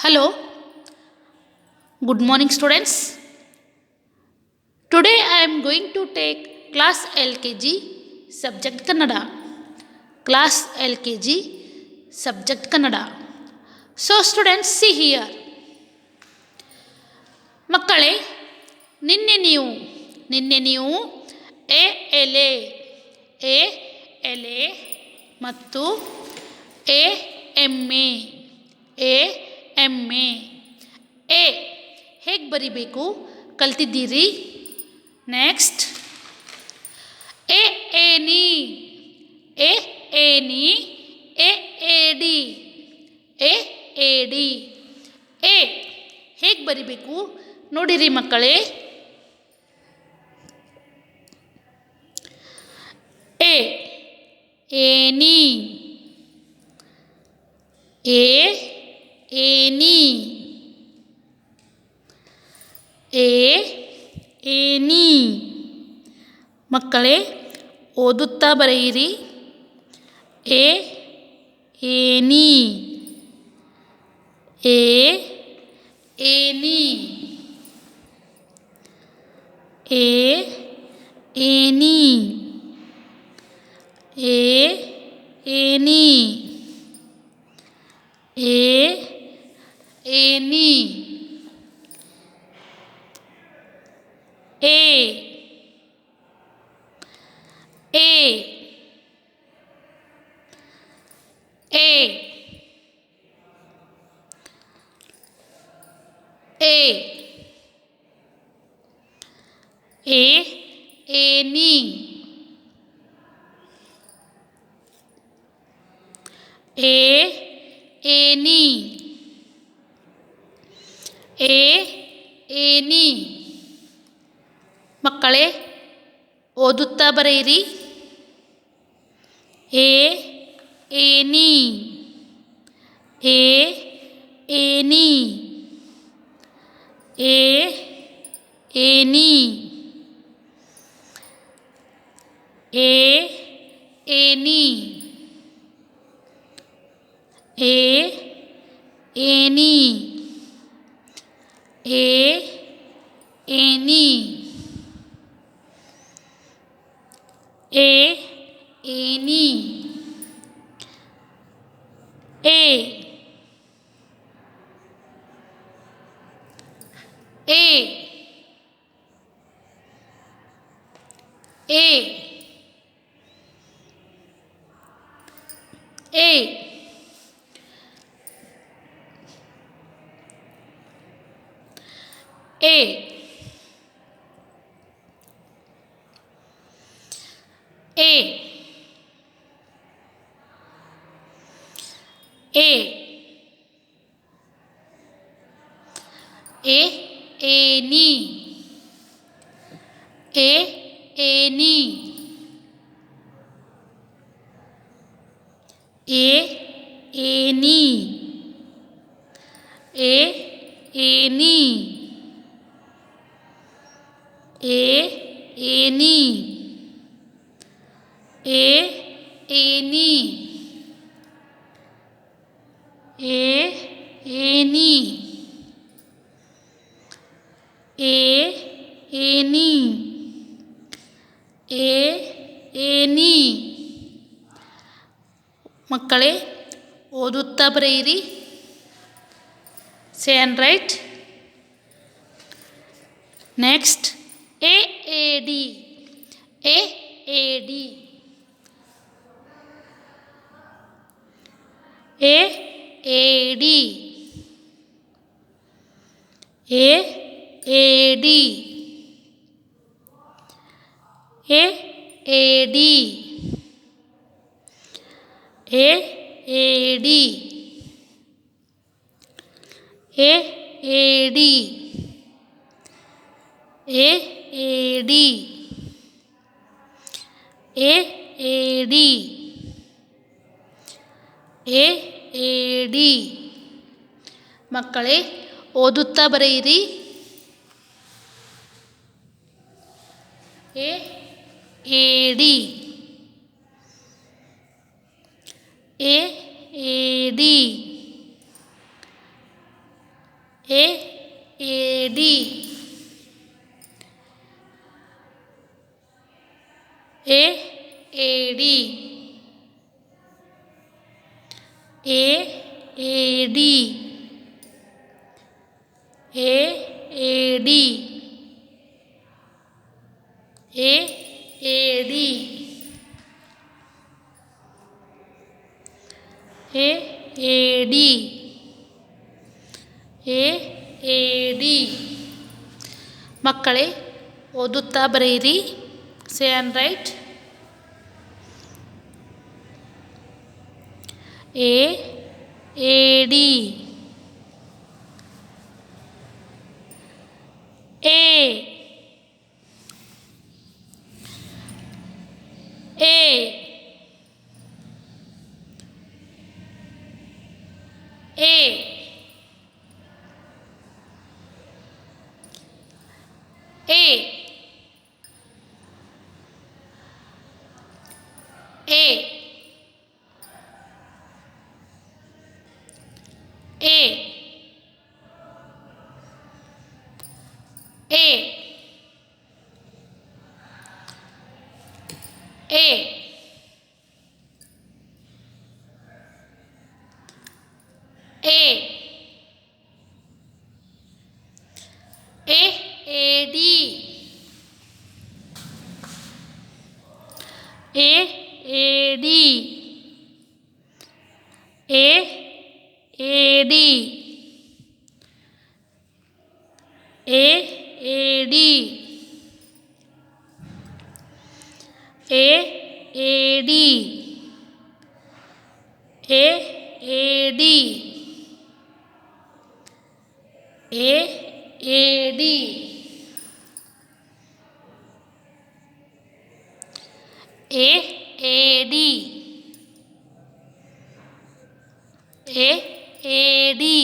Hello, good morning, students. Today I am going to take class LKG subject Kannada. Class LKG subject Kannada. So, students, see here. ಮಕ್ಕಳೇ, ನಿನ್ನೆ ನೀವು A ಎಲೆ ಮತ್ತು A ಎಮ್ಮೆ A ಹೇಗೆ ಬರಿಬೇಕು ಕಲ್ತಿದ್ದೀರಿ. Next A ಏನಿ ಎ ಎಡಿ ಎ ಹೇಗೆ ಬರಿಬೇಕು ನೋಡಿರಿ ಮಕ್ಕಳೇ. ಏನಿ ಏನಿ ಮಕ್ಕಳೇ ಓದುತ್ತಾ ಬರೆಯಿರಿ. ಏನಿ ಏನಿ ಏನಿ ಏನಿ ಏನಿ ಎ ಏನಿ ಏನಿ ಮಕ್ಕಳೇ ಓದುತ್ತಾ ಬರೆಯಿರಿ. ಏನಿ ಏನಿ ಏನಿ ಏನಿ ಏನಿ ಏನಿ ಏನಿ ಏನಿ ಏನಿ ಏನಿ ಏನಿ ಏನಿ ಏನಿ ಏನಿ ಏನಿ ಏನಿ ಮಕ್ಕಳೇ ಓದುತ್ತಾ ಬರೆಯಿರಿ. ಸೇ ಆ್ಯಂಡ್ ರೈಟ್. ನೆಕ್ಸ್ಟ್ ಎಡಿ ಎಡಿ ಎಡಿ ಮಕ್ಕಳೇ ಓದುತ್ತಾ ಬರೆಯಿರಿ. ಏಡಿ ಎಡಿ ಎ ಏಡಿ ಎ ಏಡಿ ಎ ಏಡಿ ಎ ಏಡಿ ಎ ಏಡಿ ಎ ಏಡಿ ಎ ಏಡಿ ಮಕ್ಕಳೇ ಓದುತ್ತಾ ಬರೆಯಿರಿ. ಸೇ ಆ್ಯಂಡ್ ರೈಟ್. ಎ ಏಡಿ A A A A A A A A A A ಏಡಿ ಎ ಏಡಿ ಎ ಏಡಿ ಎ ಏಡಿ ಎ ಏಡಿ ಎ ಏಡಿ ಎ ಏಡಿ ಎ ಏಡಿ ಎ ಏಡಿ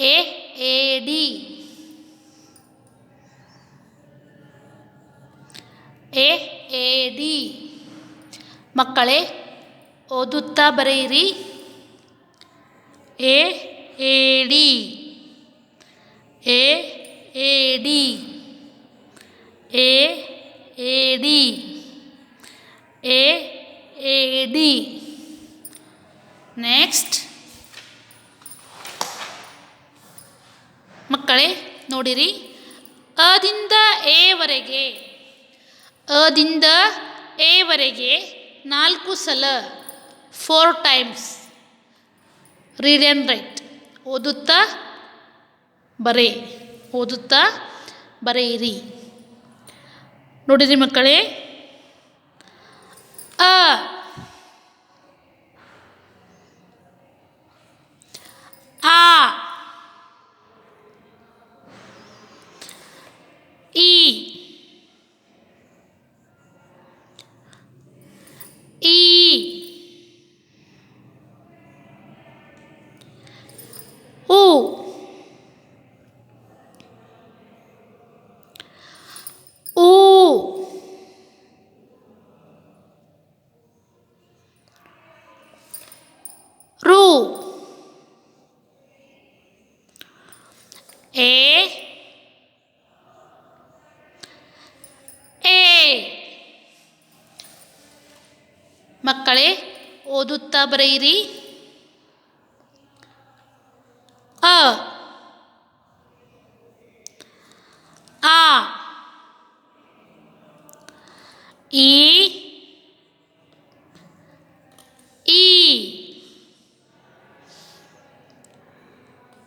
ಎ ಏಡಿ ಎ ಏಡಿ ಮಕ್ಕಳೇ ಓದುತ್ತಾ ಬರೆಯಿರಿ. ಎ ಏಡಿ ಎ ಏಡಿ ಎ ಏಡಿ ಎ ಏಡಿ. ನೆಕ್ಸ್ಟ್ ಮಕ್ಕಳೇ ನೋಡಿರಿ. ಅದಿಂದ ಎವರೆಗೆ ಅದಿಂದ ಎವರೆಗೆ 4 ಸಲ 4 ಟೈಮ್ಸ್ ರೀಡ್ ಆ್ಯಂಡ್ ರೈಟ್. ಓದುತ್ತಾ ಬರೆಯಿರಿ. ನೋಡಿರಿ ಮಕ್ಕಳೇ. ಅ ಆ ಈ ಈ ಉ ಊ ರು ಎ ಎ. ಮಕ್ಕಳೇ ಓದುತ್ತಾ ಬರೆಯಿರಿ. ಅ ಆ ಈ ಈ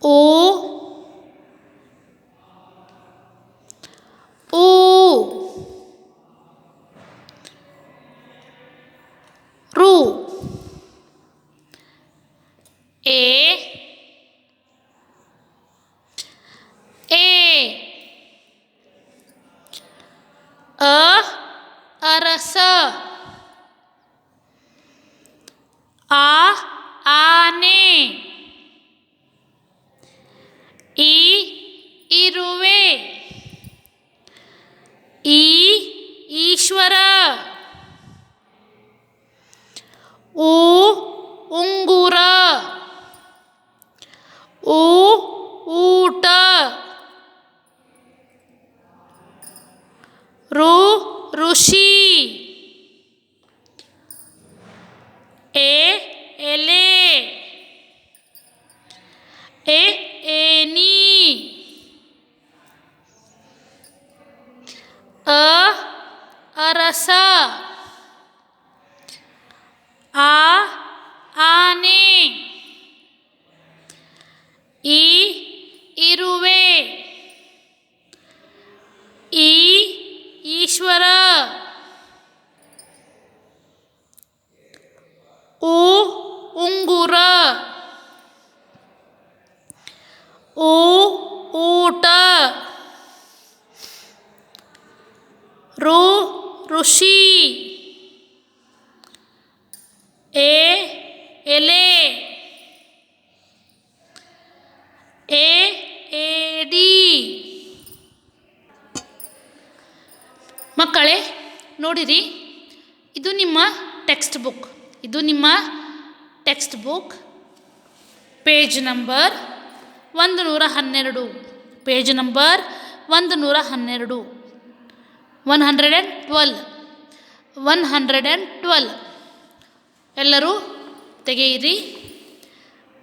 ಓ ಊ ರು ಎ ಎ. ಅ ಅರಸ ಆ ಆನೆ ಈ ಇರುವೆ ಈ ಈಶ್ವರ ಉ ಉಂಗುರ ಉ ಉಂಗುರ, ಉ ಊಟ, ಋ ಋಷಿ, ಎ ಎಲೆ, ಎ ಏಡಿ. ಮಕ್ಕಳೇ ನೋಡಿರಿ, ಇದು ನಿಮ್ಮ ಟೆಕ್ಸ್ಟ್ ಬುಕ್. ಇದು ನಿಮ್ಮ text book, page number 112. Page number 112. 112. ಎಲ್ಲರೂ ತೆಗೆಯಿರಿ.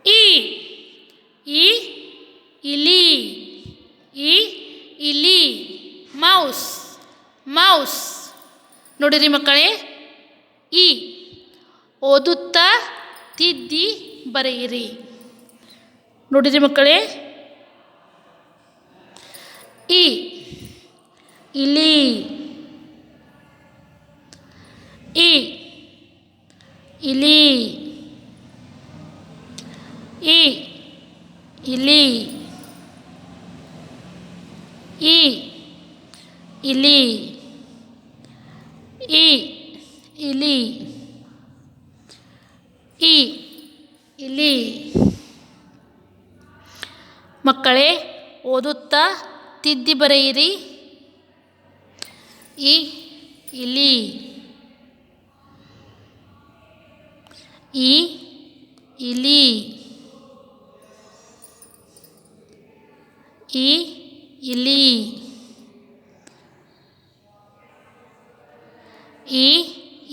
ಇ ಇ ಇಲಿ, ಇ ಇಲಿ, ಮೌಸ್, ಮೌಸ್. ನೋಡಿರಿ ಮಕ್ಕಳೇ, ಇ ಓದುತ್ತಾ ತಿದ್ದಿ ಬರೆಯಿರಿ. ನೋಡಿರಿ ಮಕ್ಕಳೇ, ಇ ಇಲಿ, ಇ ಇಲಿ, ಇ ಇಲಿ, ಇ ಇಲಿ, ಇ ಇಲಿ, ಇ ಇಲಿ. ಮಕ್ಕಳೇ ಓದುತ್ತಾ ತಿದ್ದಿ ಬರೆಯಿರಿ. ಇ ಇಲಿ, ಇ ಇಲಿ, ಇ ಇಲಿ, ಇ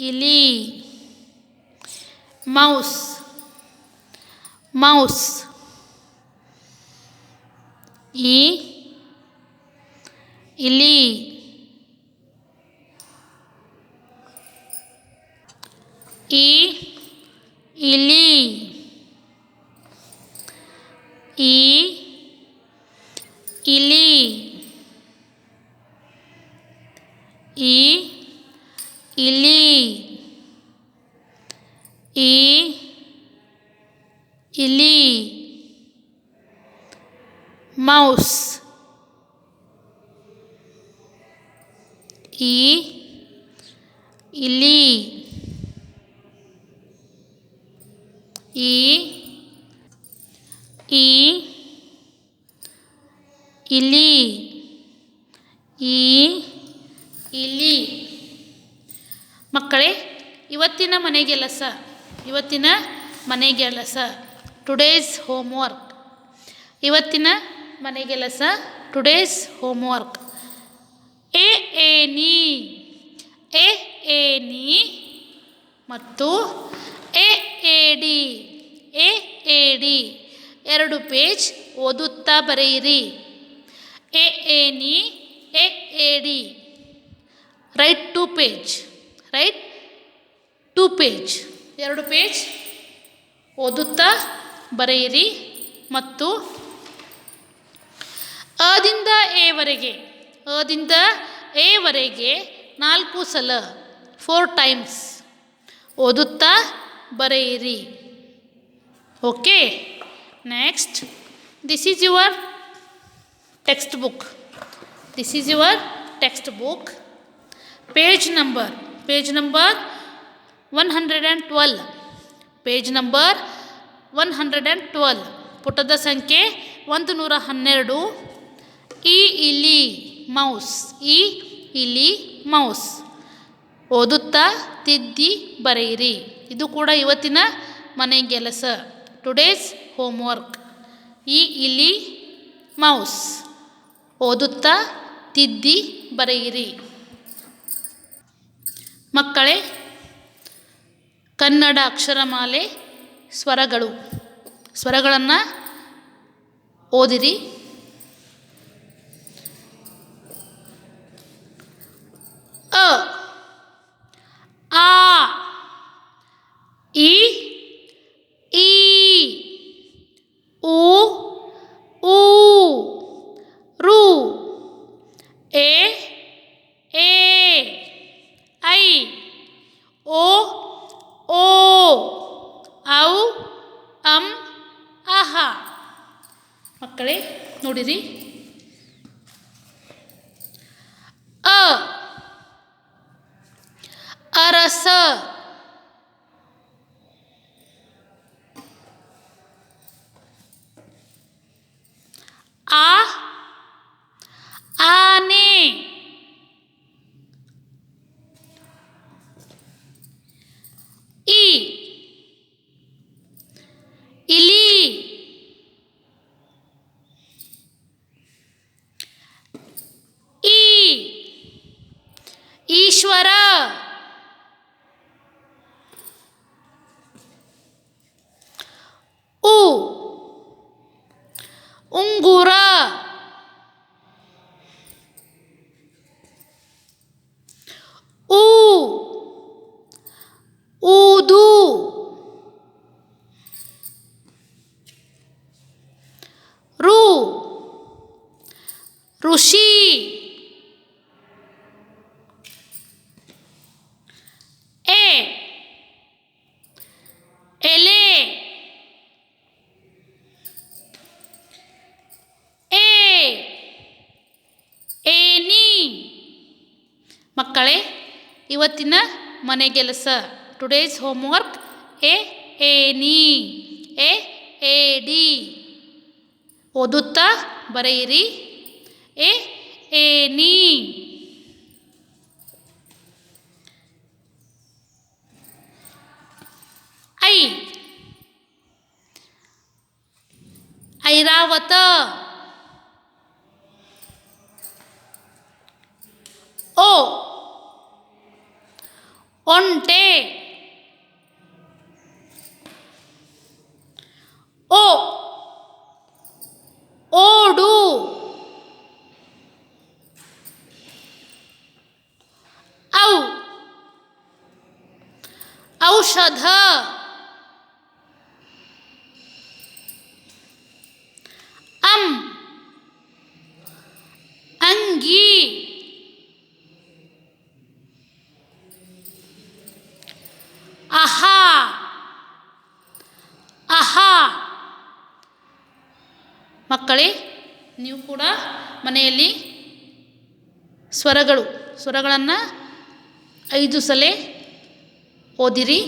ಇಲಿ. ಮೌಸ್, ಮೌಸ್, ಇ ಇಲಿ, ಇ ಇಲಿ, ಇ ಇಲಿ, ಇ ಇಲಿ, ಇ ಇಲಿ. ಮೌಸ್, ಇ ಇಲಿ, ಇ ಇ ಇಲಿ, ಇ ಇಲಿ. ಮಕ್ಕಳೇ ಇವತ್ತಿನ ಮನೆಗೆಲಸ ಟುಡೇಸ್ ಹೋಮ್ವರ್ಕ್. ಇವತ್ತಿನ ಮನೆಗೆಲಸ ಟುಡೇಸ್ ಹೋಮ್ವರ್ಕ್. ಎ ಏನಿ, ಎ ಏನಿ ಮತ್ತು ಎ ಏಡಿ, ಎ ಏಡಿ 2 ಪೇಜ್ ಓದುತ್ತಾ ಬರೆಯಿರಿ. ಎ ಏನಿ, ಎ ಏಡಿ. Right 2 page, right 2 page, 2 page ಓದುತ್ತಾ ಬರೆಯಿರಿ. ಮತ್ತು ಅದಿಂದ ಎವರೆಗೆ 4 ಸಲ 4 ಟೈಮ್ಸ್ ಓದುತ್ತಾ ಬರೆಯಿರಿ. Okay. Next, this is your text book. This is your text book. Page number 112. Page number 112. ಪುಟದ ಸಂಖ್ಯೆ 112. ಇ ಇಲಿ, ಮೌಸ್, ಇ ಇಲಿ, ಮೌಸ್. ಓದುತ್ತಾ ತಿದ್ದಿ ಬರೆಯಿರಿ. ಇದು ಕೂಡ ಇವತ್ತಿನ ಮನೆಗೆಲಸ, ಟುಡೇಸ್ ಹೋಮ್ವರ್ಕ್. ಇ ಇಲಿ, ಮೌಸ್. ಓದುತ್ತಾ ತಿದ್ದಿ ಬರೆಯಿರಿ. ಮಕ್ಕಳೇ ಕನ್ನಡ ಅಕ್ಷರಮಾಲೆ ಸ್ವರಗಳನ್ನು ಓದಿರಿ. ಅ ಆ ಇ ಈ ಉ ಊ ರು ಎ ಐ ಓ ಓ ಮಕ್ಕಳೇ ನೋಡಿರಿ. ಅ ಅರಸ. ಆ ಆನೆ. ಇ ಇಲಿ. ಈ ಈಶ್ವರ. ಉ ಉಂಗುರ. ಊ ಊದು. ಋ ಋಷಿ. ಎ ಎಲೆ. ಎ ಏನಿ. ಮಕ್ಕಳೇ ಇವತ್ತಿನ ಮನೆಗೆಲಸ ಟುಡೇಸ್ ಹೋಮ್ವರ್ಕ್ ಏನಿ ಎಡಿ ಓದುತ್ತಾ ಬರೆಯಿರಿ. ಏನಿ. ಐ ಐರಾವತ. ಓ ಒಂಟೆ. ಓ ಓಡು. ಔ ಔಷಧ. ಅಂ ಅಂಗಿ. ಅಹಾ ಅಹಾ. ಮಕ್ಕಳೇ ನೀವು ಕೂಡ ಮನೆಯಲ್ಲಿ ಸ್ವರಗಳನ್ನು 5 ಸಲ ಓದಿರಿ.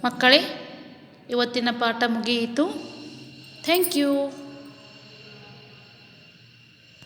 ಮಕ್ಕಳೇ ಇವತ್ತಿನ ಪಾಠ ಮುಗಿಯಿತು. Thank you.